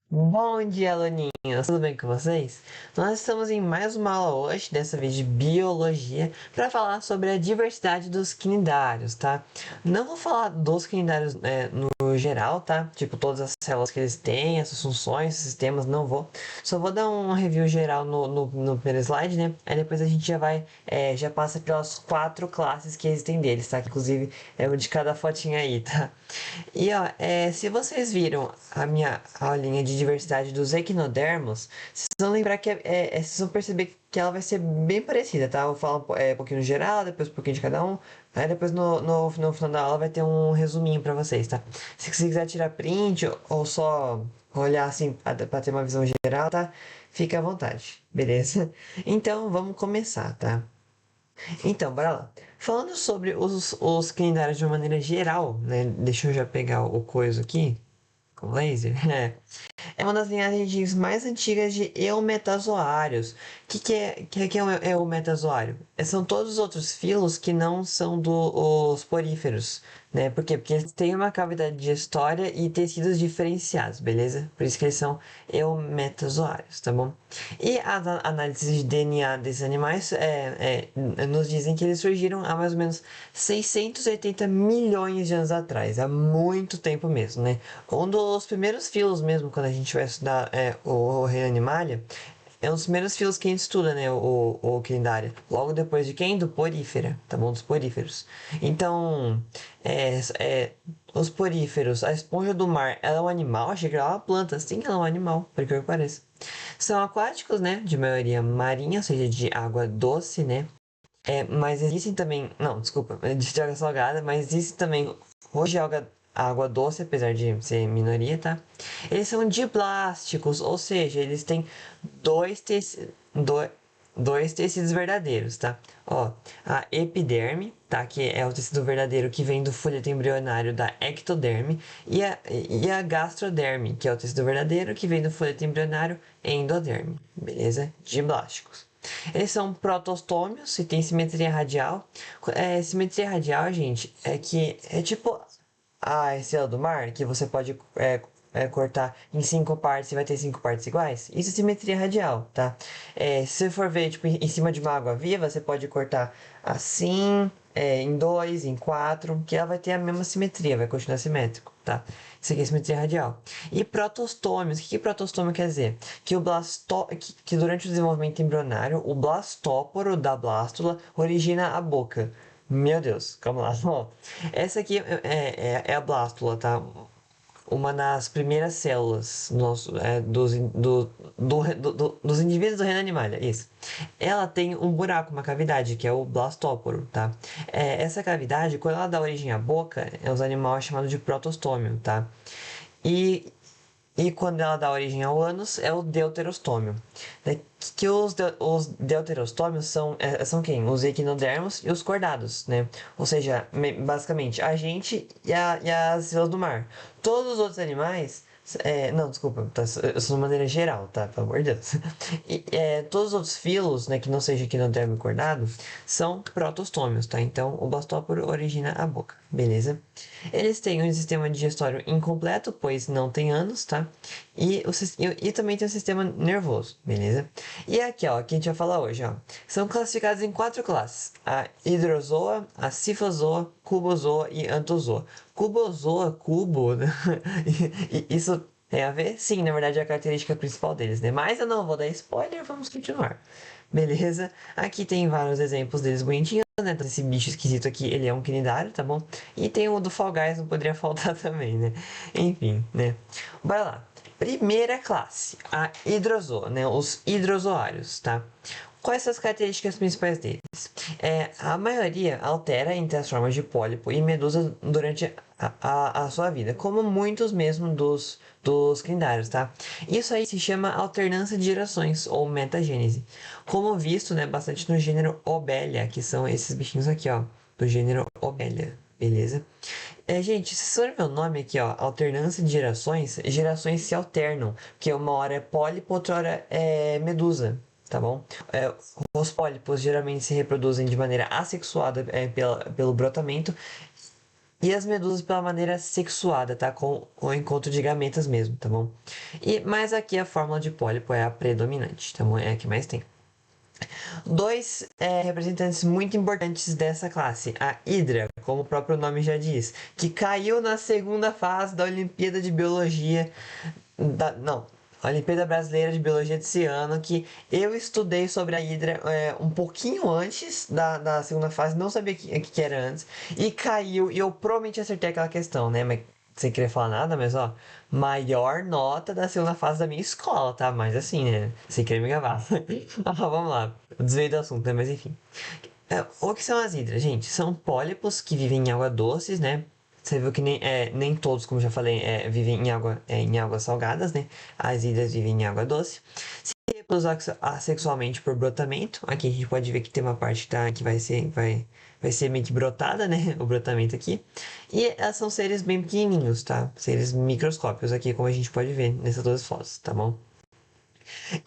Bom dia, aluninhos! Tudo bem com vocês? Nós estamos em mais uma aula hoje, dessa vez de biologia, para falar sobre a diversidade dos quinidários, tá? Não vou falar dos quinidários no geral, tá? Tipo, todas as células que eles têm, essas funções, sistemas, não vou. Só vou dar um review geral no primeiro slide, né? Aí depois a gente já passa pelas 4 classes que existem deles, tá? Que, inclusive, é o de cada fotinha aí, tá? E ó, se vocês viram a minha aulinha de diversidade dos equinodermos, vocês vão lembrar vocês vão perceber que ela vai ser bem parecida, tá? Eu vou falar um pouquinho no geral, depois um pouquinho de cada um, aí depois no final da aula vai ter um resuminho pra vocês, tá? Se você quiser tirar print ou só olhar assim pra ter uma visão geral, tá? Fica à vontade, beleza? Então vamos começar, tá? Então, bora lá. Falando sobre os calendários de uma maneira geral, né? Deixa eu já pegar o coisa aqui, com laser. É uma das linhagens mais antigas de eumetazoários. O que é eumetazoário? São todos os outros filos que não são dos poríferos, né? Por quê? Porque eles têm uma cavidade digestória e tecidos diferenciados, beleza? Por isso que eles são eumetazoários, tá bom? E as análises de DNA desses animais nos dizem que eles surgiram há mais ou menos 680 milhões de anos atrás, há muito tempo mesmo, né? Um dos primeiros filos mesmo, quando a gente vai estudar o reino Animalia, é um dos primeiros filos que a gente estuda, né? O Cnidaria. Logo depois de quem? Do Porífera, tá bom? Dos poríferos. Então, é, é, os poríferos, a esponja do mar, ela é um animal? Achei que ela é uma planta. Sim, ela é um animal, por que pareça. São aquáticos, né? De maioria marinha, ou seja, de água doce, né? Mas existem também. Não, desculpa, de água salgada, mas existe também hoje água doce, apesar de ser minoria, tá? Eles são diblásticos, ou seja, eles têm dois, teci do- dois tecidos verdadeiros, tá? Ó, a epiderme, tá? Que é o tecido verdadeiro que vem do folheto embrionário da ectoderme, e a gastroderme, que é o tecido verdadeiro que vem do folheto embrionário endoderme, beleza? Diblásticos. Eles são protostômios e tem simetria radial. Simetria radial, gente, é que é tipo a estrela do mar, que você pode cortar em 5 partes e vai ter 5 partes iguais. Isso é simetria radial, tá? Se você for ver tipo, em cima de uma água viva, você pode cortar assim, em 2, em 4, que ela vai ter a mesma simetria, vai continuar simétrico, tá? Isso aqui é simetria radial. E protostômios, o que protostômio quer dizer? Que durante o desenvolvimento embrionário, o blastóporo da blástula origina a boca. Meu Deus, calma lá. Ó, essa aqui é a blástula, tá? Uma das primeiras células dos indivíduos do reino animalia, isso. Ela tem um buraco, uma cavidade, que é o blastóporo, tá? Essa cavidade, quando ela dá origem à boca, os animais chamados de protostômio, tá? E e quando ela dá origem ao ânus, é o deuterostômio. Né? Que os deuterostômios são quem? Os equinodermos e os cordados, né? Ou seja, basicamente, a gente e as estrelas do mar. Todos os outros animais... não, desculpa, tá, eu sou de maneira geral, tá? Pelo amor de Deus. Todos os outros filos, né, que não seja equinodermo e cordado, são protostômios, tá? Então, o bastóporo origina a boca, beleza? Eles têm um sistema digestório incompleto, pois não tem ânus, tá? E também tem um sistema nervoso, beleza? E aqui, ó, que a gente vai falar hoje, ó. São classificados em 4 classes: a hidrozoa, a cifozoa, cubozoa e antozoa. Cubozoa, cubo, né? Isso tem a ver? Sim, na verdade é a característica principal deles, né? Mas eu não vou dar spoiler, vamos continuar. Beleza? Aqui tem vários exemplos deles bonitinhos, né? Esse bicho esquisito aqui, ele é um quinidário, tá bom? E tem o do Fall Guys, não poderia faltar também, né? Enfim, né? Bora lá. Primeira classe, a hidrozoa, né? Os hidrozoários, tá? Quais são as características principais deles? A maioria altera entre as formas de pólipo e medusa durante a sua vida, como muitos mesmo dos cnidários, tá? Isso aí se chama alternância de gerações, ou metagênese. Como visto, né, bastante no gênero Obelia, que são esses bichinhos aqui, ó, do gênero Obelia, beleza? Gente, se você ver o nome aqui, ó, alternância de gerações se alternam, porque uma hora é pólipo, outra hora é medusa, tá bom? Os pólipos geralmente se reproduzem de maneira assexuada pelo brotamento, E as medusas pela maneira sexuada, tá? Com o encontro de gametas mesmo, tá bom? Mas aqui a fórmula de pólipo é a predominante, tá bom? É a que mais tem. Dois representantes muito importantes dessa classe, a Hidra, como o próprio nome já diz, que caiu na segunda fase da Olimpíada de Biologia, não, Olimpíada Brasileira de Biologia desse ano, que eu estudei sobre a Hidra um pouquinho antes da segunda fase, não sabia que era antes, e caiu, e eu provavelmente acertei aquela questão, né? Mas sem querer falar nada, mas ó, maior nota da segunda fase da minha escola, tá? Mas assim, né? Sem querer me gabar. Vamos lá, desviei do assunto, né? Mas enfim. O que são as hidras, gente? São pólipos que vivem em água doces, né? Você viu que nem todos, como já falei, vivem em águas salgadas, né? As hidras vivem em água doce. Se reproduzem assexualmente por brotamento. Aqui a gente pode ver que tem uma parte que vai ser meio que brotada, né? O brotamento aqui. E elas são seres bem pequenininhos, tá? Seres microscópicos aqui, como a gente pode ver nessas duas fotos, tá bom?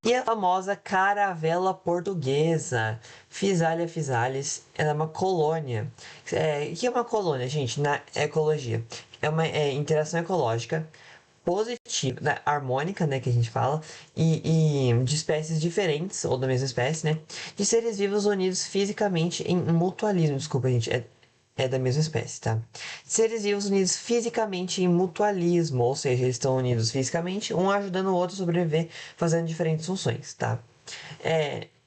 E a famosa caravela portuguesa, Physalia physalis, ela é uma colônia. O que é uma colônia, gente, na ecologia? É uma interação ecológica positiva, né, harmônica, né, que a gente fala, e de espécies diferentes, ou da mesma espécie, né, de seres vivos unidos fisicamente em mutualismo. Desculpa, gente, é da mesma espécie, tá? Seres vivos unidos fisicamente em mutualismo, ou seja, eles estão unidos fisicamente, um ajudando o outro a sobreviver, fazendo diferentes funções, tá?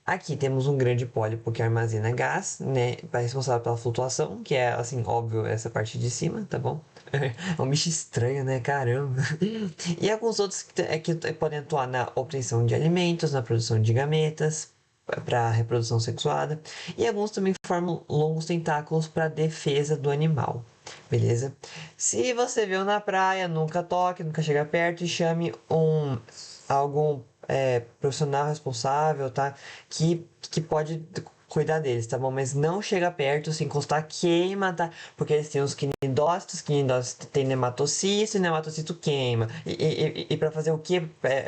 Aqui temos um grande pólipo que armazena gás, né? Responsável pela flutuação, que é, assim, óbvio, essa parte de cima, tá bom? É um bicho estranho, né? Caramba! E alguns outros que podem atuar na obtenção de alimentos, na produção de gametas, para reprodução sexuada, e alguns também formam longos tentáculos para defesa do animal, beleza? Se você viu na praia, nunca toque, nunca chega perto e chame algum profissional responsável, tá? Que pode cuidar deles, tá bom? Mas não chega perto, se encostar, queima, tá? Porque eles têm os quinidócitos tem nematocisto, e nematocisto queima. E pra fazer o que?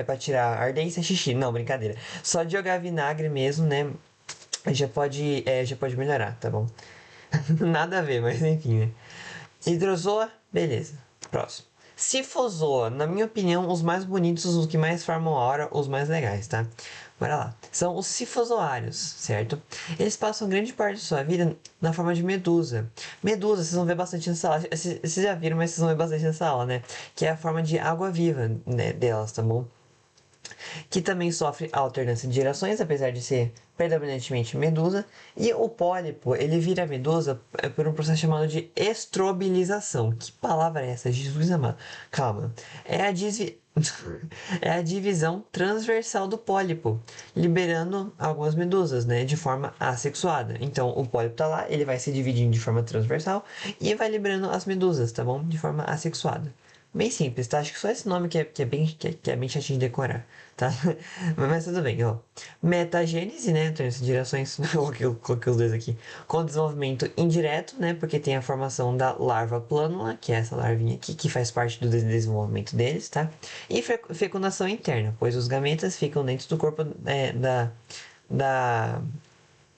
Pra tirar ardência, xixi. Não, brincadeira. Só de jogar vinagre mesmo, né? Já pode melhorar, tá bom? Nada a ver, mas enfim, né? Hidrozoa, beleza. Próximo. Cifozoa, na minha opinião, os mais bonitos, os que mais formam aura, os mais legais, tá? Bora lá. São os cifozoários, certo? Eles passam grande parte de sua vida na forma de medusa. Medusa, vocês vão ver bastante nessa aula. Vocês já viram, mas vocês vão ver bastante nessa aula, né? Que é a forma de água-viva, né, delas, tá bom? Que também sofre alternância de gerações, apesar de ser predominantemente medusa, e o pólipo ele vira medusa por um processo chamado de estrobilização. Que palavra é essa? Jesus amado. Calma. É a, desvi... é a divisão transversal do pólipo, liberando algumas medusas, né, de forma assexuada. Então, o pólipo tá lá, ele vai se dividindo de forma transversal e vai liberando as medusas, tá bom? De forma assexuada. Bem simples, tá? Acho que só esse nome que é bem chatinho de decorar, tá? Mas tudo bem, ó. Metagênese, né? Então, essas direções, coloquei os dois aqui. Com desenvolvimento indireto, né? Porque tem a formação da larva plânula, que é essa larvinha aqui, que faz parte do desenvolvimento deles, tá? E fecundação interna, pois os gametas ficam dentro do corpo da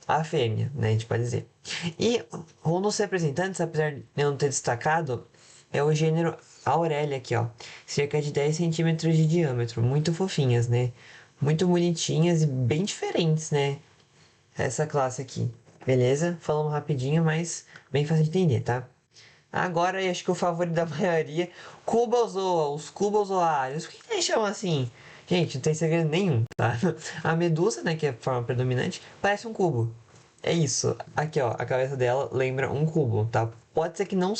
a fêmea, né? A gente pode dizer. E um dos representantes, apesar de eu não ter destacado, é o gênero Aurélia aqui, ó. Cerca de 10 centímetros de diâmetro. Muito fofinhas, né? Muito bonitinhas e bem diferentes, né? Essa classe aqui. Beleza? Falamos rapidinho, mas bem fácil de entender, tá? Agora, eu acho que o favorito da maioria, Cubozoa, os cubozoários. Por que eles chamam assim? Gente, não tem segredo nenhum, tá? A medusa, né, que é a forma predominante, parece um cubo. É isso. Aqui, ó, a cabeça dela lembra um cubo, tá? Pode ser que não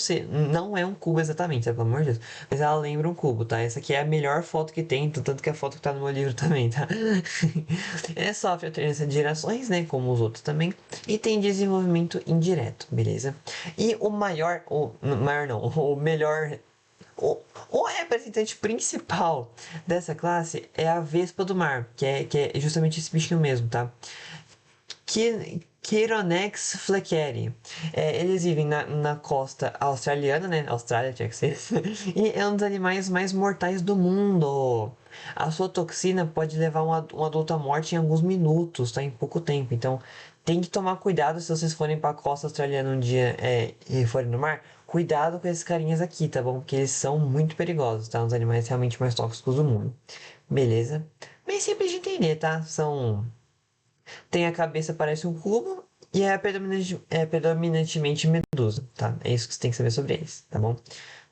é um cubo exatamente, tá? Pelo amor de Deus. Mas ela lembra um cubo, tá? Essa aqui é a melhor foto que tem, tanto que é a foto que tá no meu livro também, tá? Sofre alternância de gerações, né? Como os outros também. E tem desenvolvimento indireto, beleza? E maior não, o melhor o representante principal dessa classe é a vespa do mar, que é justamente esse bichinho mesmo, tá? Chironex fleckeri. Eles vivem na costa australiana, né? Austrália tinha que ser. E é um dos animais mais mortais do mundo. A sua toxina pode levar um adulto à morte em alguns minutos, tá? Em pouco tempo. Então, tem que tomar cuidado se vocês forem para a costa australiana um dia e forem no mar. cuidado com esses carinhas aqui, tá bom? Porque eles são muito perigosos, tá? Os animais realmente mais tóxicos do mundo. Beleza? Bem simples de entender, tá? Tem a cabeça, parece um cubo, e predominantemente medusa, tá? É isso que você tem que saber sobre eles, tá bom?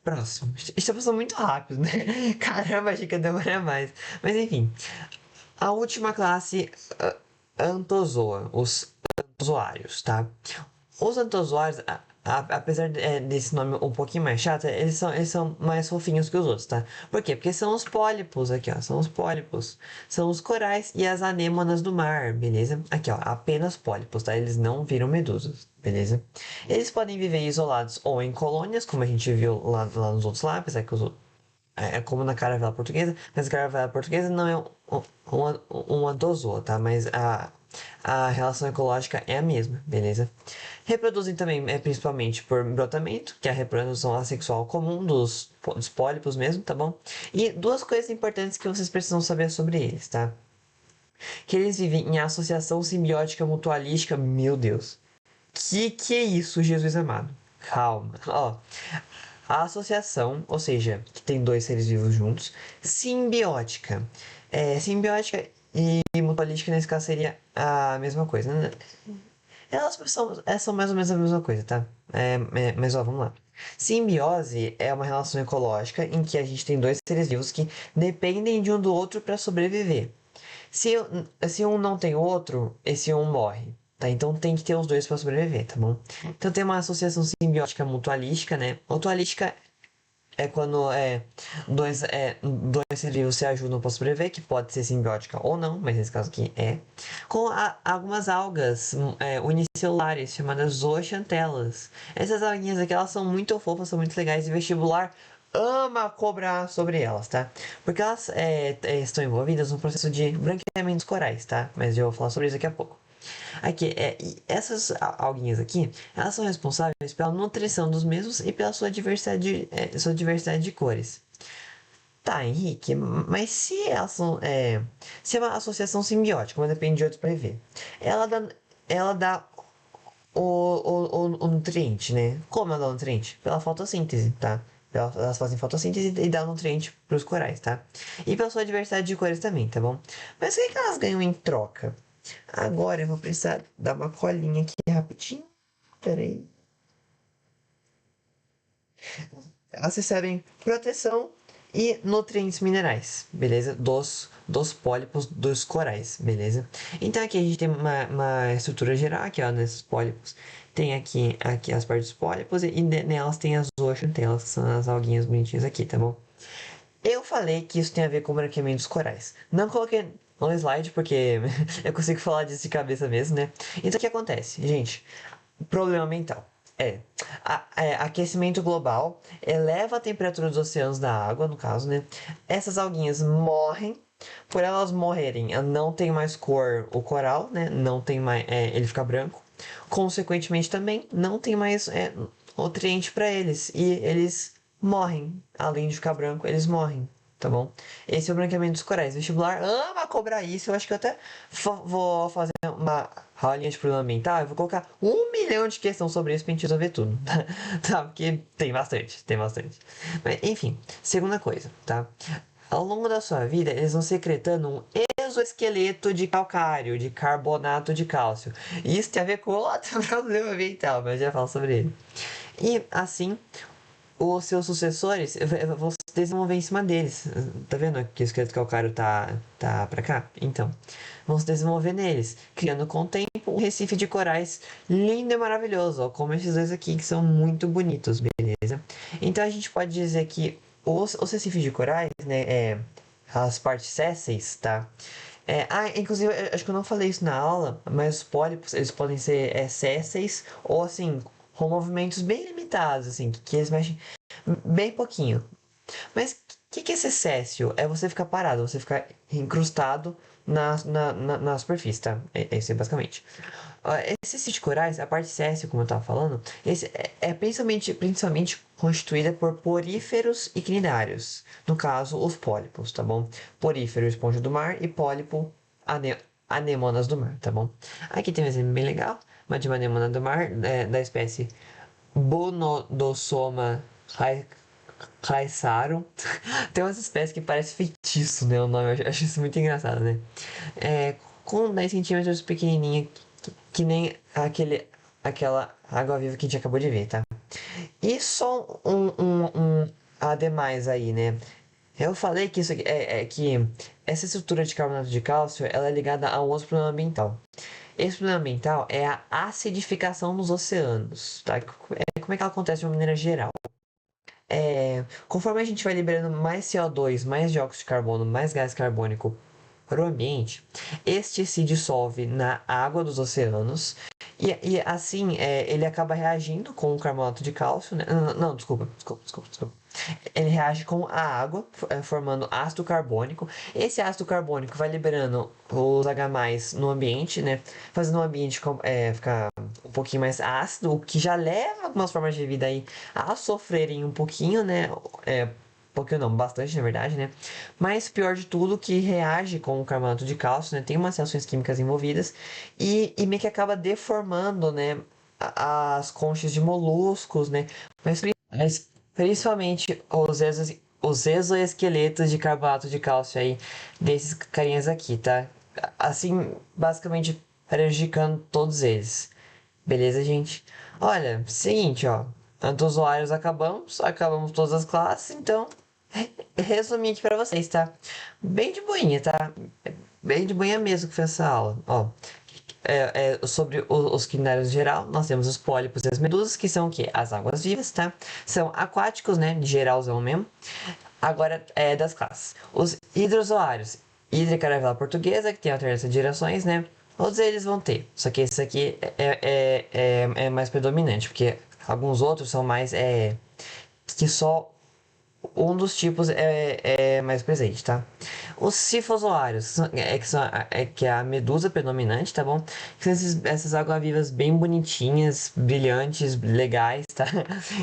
Próximo. Está passando muito rápido, né? Caramba, achei que ia demorar mais. Mas enfim. A última classe, Anthozoa, os antozoários, tá? Os antozoários, apesar desse nome um pouquinho mais chato, eles são mais fofinhos que os outros, tá? Por quê? Porque são os pólipos aqui, ó. São os pólipos. São os corais e as anêmonas do mar, beleza? Aqui, ó. Apenas pólipos, tá? Eles não viram medusas, beleza? Eles podem viver isolados ou em colônias, como a gente viu lá nos outros lá, apesar que os outros é como na caravela portuguesa, mas a caravela portuguesa não é uma dozoa, tá? Mas a relação ecológica é a mesma, beleza? Reproduzem também, principalmente por brotamento, que é a reprodução assexual comum dos pólipos mesmo, tá bom? E duas coisas importantes que vocês precisam saber sobre eles, tá? Que eles vivem em associação simbiótica mutualística, meu Deus. Que é isso, Jesus amado? Calma. Ó, a associação, ou seja, que tem dois seres vivos juntos, simbiótica. Simbiótica e mutualística nesse caso seria a mesma coisa, né? Elas são mais ou menos a mesma coisa, tá? Mas ó, vamos lá. Simbiose é uma relação ecológica em que a gente tem dois seres vivos que dependem de um do outro para sobreviver. Se, se um não tem o outro, esse um morre. Tá? Então tem que ter os dois para sobreviver, tá bom? Então tem uma associação simbiótica mutualística, né? Mutualística é quando dois seres vivos se ajudam para sobreviver, que pode ser simbiótica ou não, mas nesse caso aqui é. Com algumas algas unicelulares chamadas zooxantelas. Essas alguinhas aqui, elas são muito fofas, são muito legais e vestibular ama cobrar sobre elas, tá? Porque elas estão envolvidas no processo de branqueamento dos corais, tá? Mas eu vou falar sobre isso daqui a pouco. Aqui, e essas alguinhas aqui, elas são responsáveis pela nutrição dos mesmos e pela sua diversidade de cores. Tá, Henrique, mas se elas são, se é uma associação simbiótica, mas depende de outros para ver, ela dá o nutriente, né? Como ela dá o nutriente? Pela fotossíntese, tá? Elas fazem fotossíntese e dão nutriente para os corais, tá? E pela sua diversidade de cores também, tá bom? Mas o que elas ganham em troca? Agora eu vou precisar dar uma colinha aqui rapidinho. Pera aí. Elas recebem proteção e nutrientes minerais, beleza? Dos pólipos dos corais, beleza? Então aqui a gente tem uma estrutura geral aqui, ó, nesses pólipos. Tem aqui as partes dos pólipos e nelas tem as zooxantelas, que são as alguinhas bonitinhas aqui, tá bom? Eu falei que isso tem a ver com o branqueamento dos corais. Não coloquei no slide porque eu consigo falar disso de cabeça mesmo, né? Então o que acontece, gente? Problema mental. Aquecimento global eleva a temperatura dos oceanos da água, no caso, né? Essas alguinhas morrem. Por elas morrerem, não tem mais cor o coral, né? Não tem mais, ele fica branco. Consequentemente, também não tem mais nutriente para eles e eles morrem. Além de ficar branco, eles morrem. Tá bom? Esse é o branqueamento dos corais. O vestibular ama cobrar isso. Eu acho que eu até vou fazer uma aulinha de problema mental. Eu vou colocar 1 milhão de questões sobre isso pra gente resolver tudo. Tá? Porque tem bastante, tem bastante. Mas, enfim, segunda coisa, tá? Ao longo da sua vida, eles vão secretando um exoesqueleto de calcário, de carbonato de cálcio. E isso tem a ver com outro problema mental, mas eu já falo sobre ele. E assim, os seus sucessores vão se desenvolver em cima deles. Tá vendo que o esqueleto calcário tá pra cá? Então, vão se desenvolver neles, criando com o tempo um recife de corais lindo e maravilhoso, ó, como esses dois aqui que são muito bonitos, beleza? Então a gente pode dizer que os recifes de corais, né, as partes sésseis, tá? Inclusive, acho que eu não falei isso na aula, mas os pólipos, eles podem ser sésseis ou, assim, com movimentos bem limitados, assim, que eles mexem bem pouquinho. Mas o que é ser céssio? É você ficar parado, você ficar incrustado na superfície, tá? É isso aí, basicamente. Esses sítio corais, a parte céssio, como eu tava falando, principalmente constituída por poríferos e cnidários. No caso, os pólipos, tá bom? Porífero, esponja do mar, e pólipo, anemonas do mar, tá bom? Aqui tem um exemplo bem legal, uma de uma anemona do mar, da espécie Bonodossoma Caesarum. Tem umas espécies que parecem feitiço, né? O nome, eu acho isso muito engraçado, né? É, com 10 centímetros pequenininha, que nem aquela água-viva que a gente acabou de ver, tá? E só um ademais aí, né? Eu falei que isso aqui é que essa estrutura de carbonato de cálcio ela é ligada a um outro problema ambiental. Esse problema ambiental é a acidificação nos oceanos, tá? Como é que ela acontece de uma maneira geral? Conforme a gente vai liberando mais CO2, mais dióxido de carbono, mais gás carbônico para o ambiente, este se dissolve na água dos oceanos e assim ele acaba reagindo com o carbonato de cálcio, né? Não, desculpa. Ele reage com a água, formando ácido carbônico. Esse ácido carbônico vai liberando os H+, no ambiente, né? Fazendo o ambiente ficar um pouquinho mais ácido, o que já leva algumas formas de vida aí a sofrerem um pouquinho, né? Pouquinho não, bastante na verdade, né? Mas pior de tudo, que reage com o carbonato de cálcio, né? Tem umas reações químicas envolvidas e meio que acaba deformando, né? As conchas de moluscos, né? Mas principalmente os exoesqueletos de carbonato de cálcio aí, desses carinhas aqui, tá? Assim, basicamente prejudicando todos eles. Beleza, gente? Olha, seguinte, ó. Tanto usuários acabamos todas as classes, então, resumi aqui pra vocês, tá? Bem de boinha, tá? Bem de boinha mesmo que foi essa aula, ó. Sobre os quinidários em geral, nós temos os pólipos e as medusas, que são o quê? As águas vivas, tá? São aquáticos, né? De geralzão mesmo. Agora, das classes. Os hidrozoários. Hidra caravela portuguesa, que tem alternância de gerações, né? Todos eles vão ter. Só que esse aqui é mais predominante, porque alguns outros são mais. Que só um dos tipos é mais presente, tá? Os cifozoários, que é a medusa predominante, tá bom? Que são essas águas-vivas bem bonitinhas, brilhantes, legais, tá?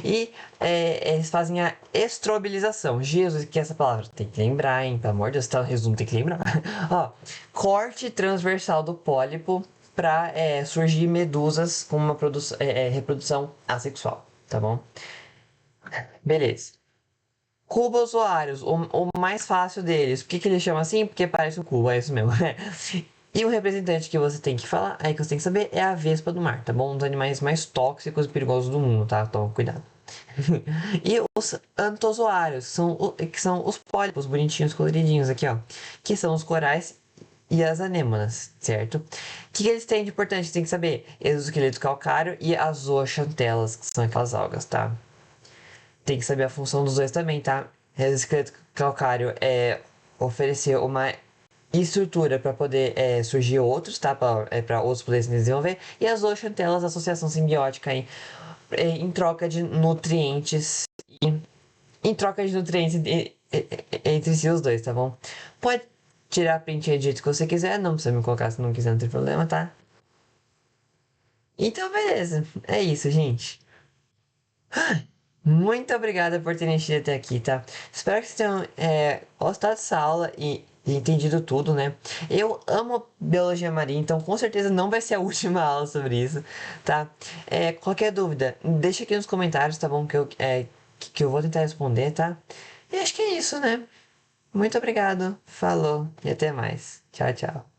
E eles fazem a estrobilização. Jesus, que é essa palavra tem que lembrar, hein? Pelo amor de Deus, tá no resumo, tem que lembrar. Ó, corte transversal do pólipo para surgir medusas com uma reprodução assexual, tá bom? Beleza. Cubozoários, o mais fácil deles. Por que ele chama assim? Porque parece um cubo, é isso mesmo. E o representante que você tem que falar, aí que você tem que saber, é a vespa do mar, tá bom? Um dos animais mais tóxicos e perigosos do mundo, tá? Então, cuidado. E os antozoários, que são os pólipos bonitinhos, coloridinhos aqui, ó. Que são os corais e as anêmonas, certo? O que eles têm de importante? Você tem que saber exoesqueleto calcário e as zooxantelas, que são aquelas algas, tá? Tem que saber a função dos dois também, tá? Esqueleto calcário é oferecer uma estrutura para poder surgir outros, tá? Para outros poderem se desenvolver. E as zooxantelas, associação simbiótica aí, em troca de nutrientes. E, em troca de nutrientes entre si os dois, tá bom? Pode tirar print aí do jeito que você quiser, não precisa me colocar se não quiser, não tem problema, tá? Então, beleza. É isso, gente. Muito obrigada por terem assistido até aqui, tá? Espero que vocês tenham gostado dessa aula e entendido tudo, né? Eu amo biologia marinha, então com certeza não vai ser a última aula sobre isso, tá? Qualquer dúvida, deixa aqui nos comentários, tá bom? Que eu vou tentar responder, tá? E acho que é isso, né? Muito obrigado, falou e até mais. Tchau, tchau.